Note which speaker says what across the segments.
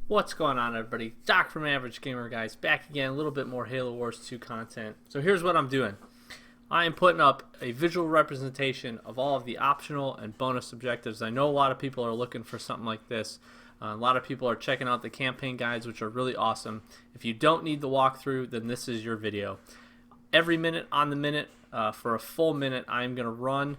Speaker 1: What's going on, everybody? Doc from Average Gamer Guys back again, a little bit more Halo Wars 2 content. So here's what I'm doing. I am putting up a visual representation of all of the optional and bonus objectives. I know a lot of people are looking for something like this. A lot of people are checking out the campaign guides, which are really awesome. If you don't need the walkthrough, then this is your video. Every minute on the minute, for a full minute, I'm going to run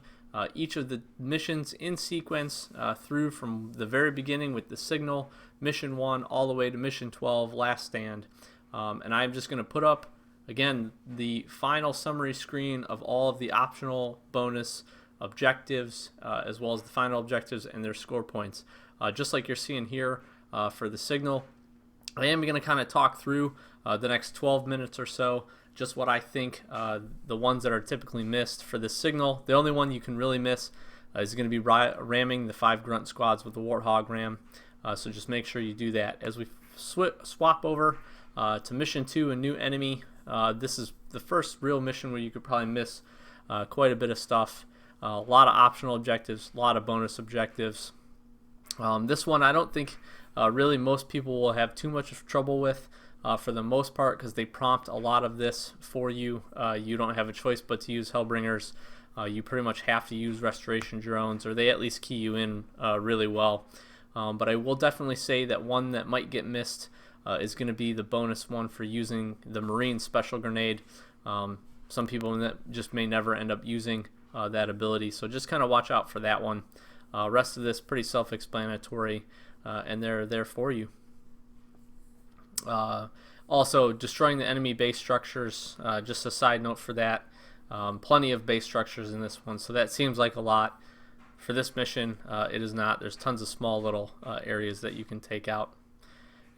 Speaker 1: each of the missions in sequence through from the very beginning with the signal, mission 1, all the way to mission 12, last stand. And I'm just going to put up, again, the final summary screen of all of the optional bonus objectives, as well as the final objectives and their score points. Just like you're seeing here for the signal. I am going to kind of talk through the next 12 minutes or so, just what I think the ones that are typically missed for the signal. The only one you can really miss is going to be ramming the 5 grunt squads with the Warthog ram. So just make sure you do that. As we swap over to mission 2, a new enemy. This is the first real mission where you could probably miss quite a bit of stuff. A lot of optional objectives, a lot of bonus objectives. This one I don't think really most people will have too much trouble with for the most part, because they prompt a lot of this for you. You don't have a choice but to use Hellbringers. You pretty much have to use restoration drones, or they at least key you in really well. But I will definitely say that one that might get missed is going to be the bonus one for using the Marine Special Grenade. Some people just may never end up using that ability, so just kind of watch out for that one. Rest of this pretty self-explanatory, and they're there for you. Also, destroying the enemy base structures, just a side note for that. Plenty of base structures in this one, so that seems like a lot. For this mission, it is not. There's tons of small little areas that you can take out.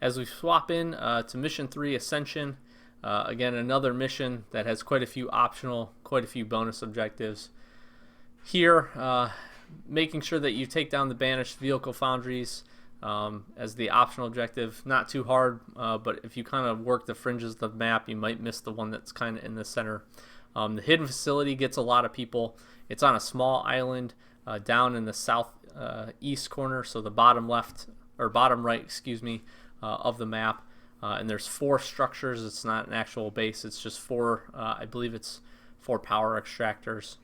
Speaker 1: As we swap in to mission 3, Ascension, again, another mission that has quite a few optional, quite a few bonus objectives. Here, making sure that you take down the banished vehicle foundries as the optional objective. Not too hard, but if you kind of work the fringes of the map, you might miss the one that's kind of in the center. The hidden facility gets a lot of people. It's on a small island down in the south east corner, so the bottom left or bottom right, excuse me, of the map. And there's 4 structures. It's not an actual base. It's just 4. I believe it's 4 power extractors.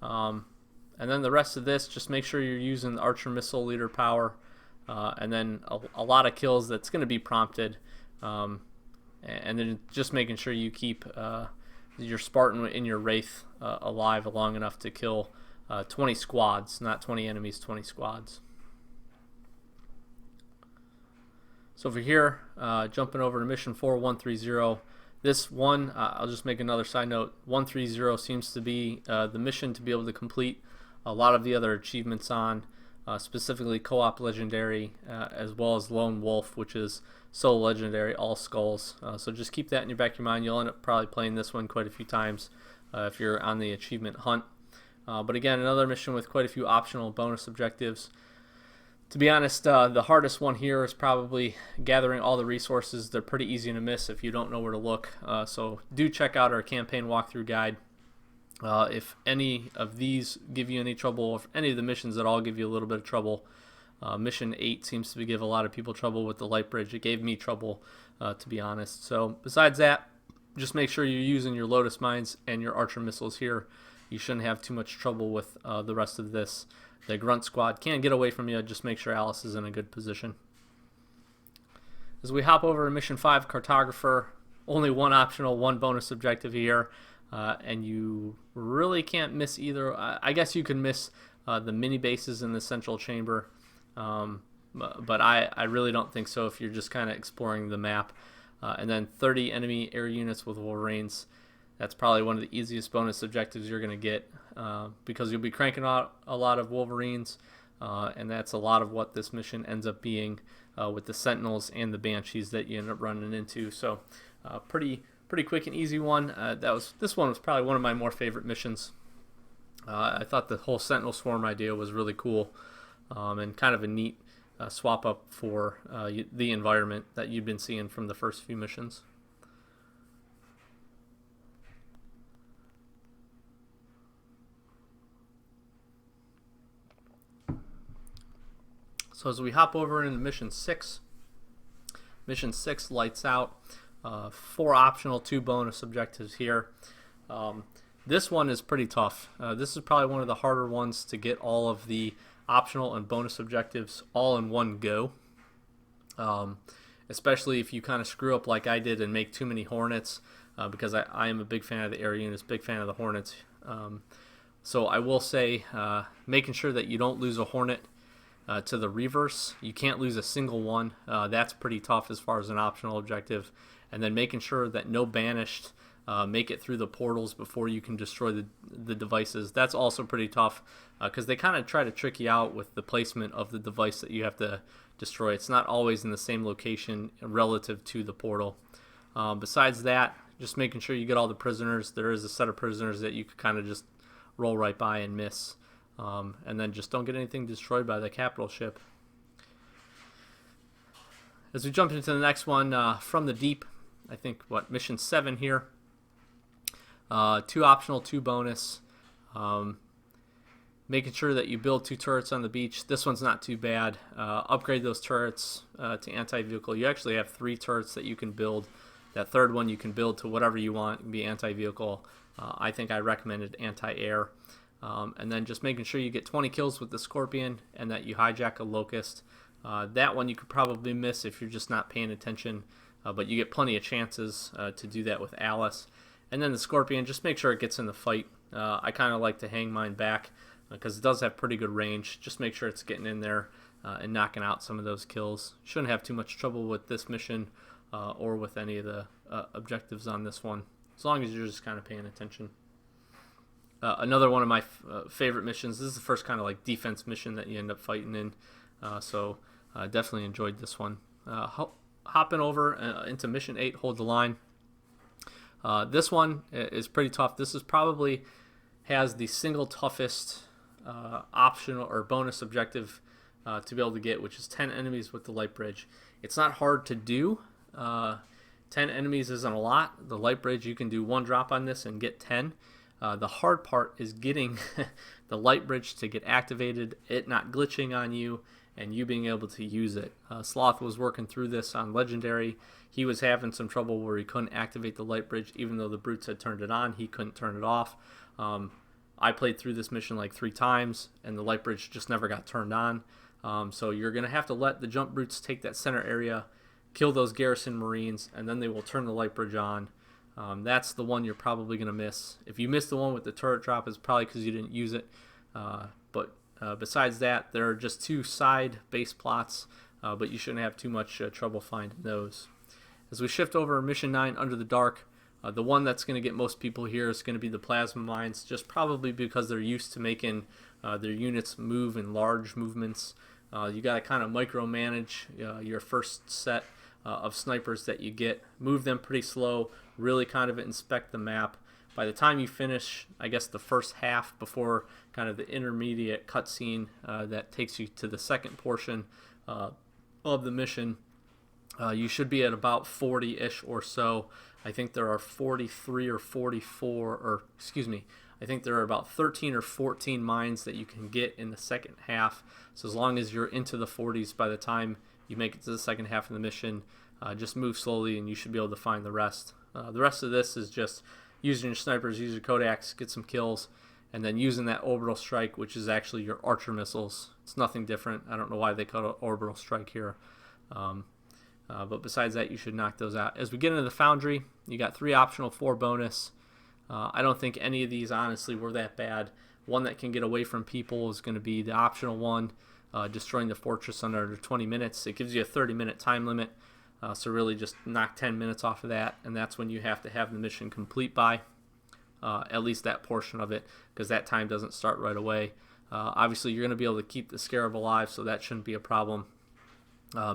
Speaker 1: And then the rest of this, just make sure you're using the Archer Missile Leader power, and then a lot of kills that's going to be prompted, and then just making sure you keep your Spartan and your Wraith alive long enough to kill 20 squads, not 20 enemies, 20 squads. So over here, jumping over to mission 4, 130. This one, I'll just make another side note. 130 seems to be the mission to be able to complete a lot of the other achievements on, specifically co-op legendary, as well as lone wolf, which is solo legendary, all skulls. So just keep that in your back of your mind. You'll end up probably playing this one quite a few times if you're on the achievement hunt. But again, another mission with quite a few optional bonus objectives. To be honest, the hardest one here is probably gathering all the resources. They're pretty easy to miss if you don't know where to look. So do check out our campaign walkthrough guide. If any of these give you any trouble, if any of the missions at all give you a little bit of trouble, mission 8 seems to give a lot of people trouble with the light bridge. It gave me trouble, to be honest. So besides that, just make sure you're using your Lotus Mines and your Archer missiles here. You shouldn't have too much trouble with the rest of this. The grunt squad can't get away from you. Just make sure Alice is in a good position. As we hop over to mission 5, Cartographer, only one optional, one bonus objective here. And you really can't miss either. I guess you can miss the mini bases in the central chamber, but I really don't think so if you're just kind of exploring the map. And then 30 enemy air units with Wolverines. That's probably one of the easiest bonus objectives you're going to get, because you'll be cranking out a lot of Wolverines, and that's a lot of what this mission ends up being with the Sentinels and the Banshees that you end up running into. So pretty quick and easy one. This one was probably one of my more favorite missions. I thought the whole Sentinel Swarm idea was really cool, and kind of a neat swap up for the environment that you've been seeing from the first few missions. So as we hop over into mission 6, Mission 6, Lights Out. 4 optional, 2 bonus objectives here. This one is pretty tough. This is probably one of the harder ones to get all of the optional and bonus objectives all in one go. Especially if you kind of screw up like I did and make too many Hornets, because I am a big fan of the air units, big fan of the Hornets. So I will say, making sure that you don't lose a Hornet to the reverse. You can't lose a single one. That's pretty tough as far as an optional objective. And then making sure that no banished make it through the portals before you can destroy the devices. That's also pretty tough, because they kind of try to trick you out with the placement of the device that you have to destroy. It's not always in the same location relative to the portal. Besides that, just making sure you get all the prisoners. There is a set of prisoners that you could kind of just roll right by and miss. And then just don't get anything destroyed by the capital ship. As we jump into the next one, From the Deep, I think, Mission 7 here. 2 optional, 2 bonus. Making sure that you build 2 turrets on the beach. This one's not too bad. Upgrade those turrets to anti-vehicle. You actually have 3 turrets that you can build. That third one you can build to whatever you want. It can be anti-vehicle. I think I recommended anti-air. And then just making sure you get 20 kills with the Scorpion and that you hijack a Locust. That one you could probably miss if you're just not paying attention. But you get plenty of chances to do that with Alice. And then the Scorpion, just make sure it gets in the fight. I kind of like to hang mine back because it does have pretty good range. Just make sure it's getting in there and knocking out some of those kills. Shouldn't have too much trouble with this mission or with any of the objectives on this one, as long as you're just kind of paying attention. Another one of my favorite missions. This is the first kind of like defense mission that you end up fighting in. So definitely enjoyed this one. Hopping over into Mission 8, Hold the Line. This one is pretty tough. This is probably has the single toughest optional or bonus objective to be able to get, which is 10 enemies with the light bridge. It's not hard to do. 10 enemies isn't a lot. The light bridge, you can do 1 drop on this and get 10. The hard part is getting the light bridge to get activated, it not glitching on you, and you being able to use it. Sloth was working through this on Legendary. He was having some trouble where he couldn't activate the light bridge, even though the brutes had turned it on. He couldn't turn it off. I played through this mission like 3 times, and the light bridge just never got turned on. So you're going to have to let the jump brutes take that center area, kill those garrison marines, and then they will turn the light bridge on. That's the one you're probably going to miss. If you miss the one with the turret drop, it's probably because you didn't use it. But besides that, there are just 2 side base plots, but you shouldn't have too much trouble finding those. As we shift over to Mission 9, Under the Dark, the one that's going to get most people here is going to be the plasma mines, just probably because they're used to making their units move in large movements. You got to kind of micromanage your first set of snipers that you get. Move them pretty slow, really kind of inspect the map. By the time you finish, I guess, the first half before kind of the intermediate cutscene that takes you to the second portion of the mission, you should be at about 40-ish or so. I think there are 43 or 44, or excuse me, I think there are about 13 or 14 mines that you can get in the second half. So as long as you're into the 40s by the time you make it to the second half of the mission, just move slowly and you should be able to find the rest. The rest of this is just using your snipers, use your Kodaks, get some kills, and then using that orbital strike, which is actually your archer missiles. It's nothing different. I don't know why they call it orbital strike here. But besides that, you should knock those out. As we get into the Foundry, you got 3 optional, 4 bonus. I don't think any of these, honestly, were that bad. One that can get away from people is going to be the optional one, destroying the fortress under 20 minutes. It gives you a 30-minute time limit, so really just knock 10 minutes off of that, and that's when you have to have the mission complete by, at least that portion of it, because that time doesn't start right away. Obviously, you're going to be able to keep the Scarab alive, so that shouldn't be a problem.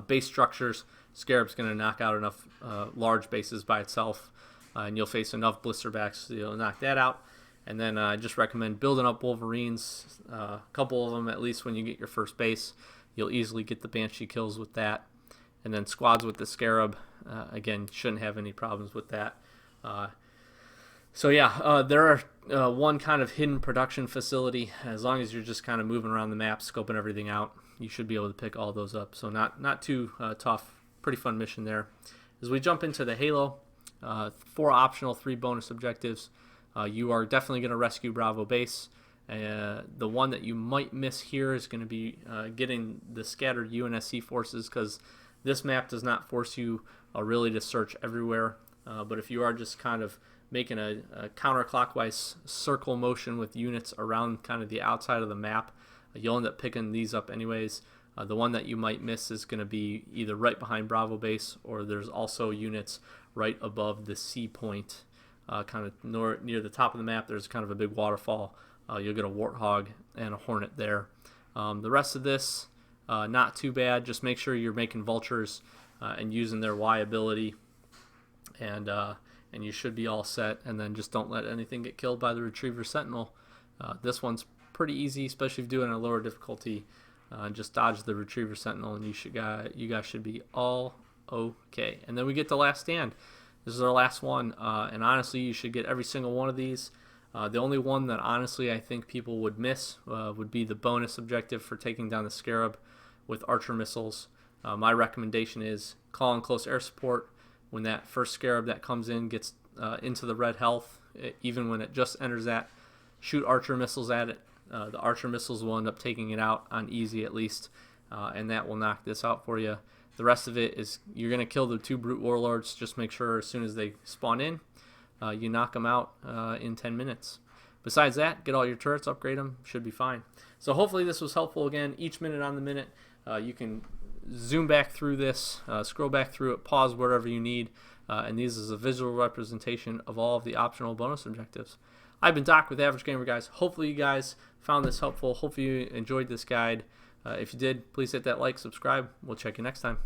Speaker 1: Base structures, Scarab's going to knock out enough large bases by itself, and you'll face enough blisterbacks so you'll knock that out. And then I just recommend building up Wolverines, a couple of them at least when you get your first base. You'll easily get the Banshee kills with that. And then squads with the Scarab, again, shouldn't have any problems with that. So yeah, there are one kind of hidden production facility. As long as you're just kind of moving around the map, scoping everything out, you should be able to pick all those up. So not too tough. pretty fun mission there. As we jump into the Halo, 4 optional, 3 bonus objectives. You are definitely going to rescue Bravo Base. The one that you might miss here is going to be getting the scattered UNSC forces, because this map does not force you really to search everywhere. But if you are just kind of making a counterclockwise circle motion with units around kind of the outside of the map, you'll end up picking these up anyways. The one that you might miss is going to be either right behind Bravo Base, or there's also units right above the sea point, kind of near the top of the map. There's kind of a big waterfall. You'll get a Warthog and a Hornet there. The rest of this, not too bad. Just make sure you're making vultures and using their Y ability, and you should be all set. And then just don't let anything get killed by the Retriever Sentinel. This one's pretty easy, especially if you're doing a lower difficulty. Just dodge the Retriever Sentinel, and you guys should be all okay. And then we get the Last Stand. This is our last one, and honestly, you should get every single one of these. The only one that honestly I think people would miss would be the bonus objective for taking down the Scarab with Archer missiles. My recommendation is call in close air support when that first Scarab that comes in gets into the red health. Even when it just enters that, shoot Archer missiles at it. The Archer missiles will end up taking it out on easy at least, and that will knock this out for you. The rest of it is you're going to kill the 2 Brute Warlords. Just make sure as soon as they spawn in, you knock them out in 10 minutes. Besides that, get all your turrets, upgrade them, should be fine. So hopefully this was helpful. Again, each minute on the minute, you can zoom back through this, scroll back through it, pause wherever you need, and this is a visual representation of all of the optional bonus objectives. I've been Doc with Average Gamer, guys. Hopefully you guys found this helpful. Hopefully you enjoyed this guide. If you did, please hit that like, subscribe. We'll check you next time.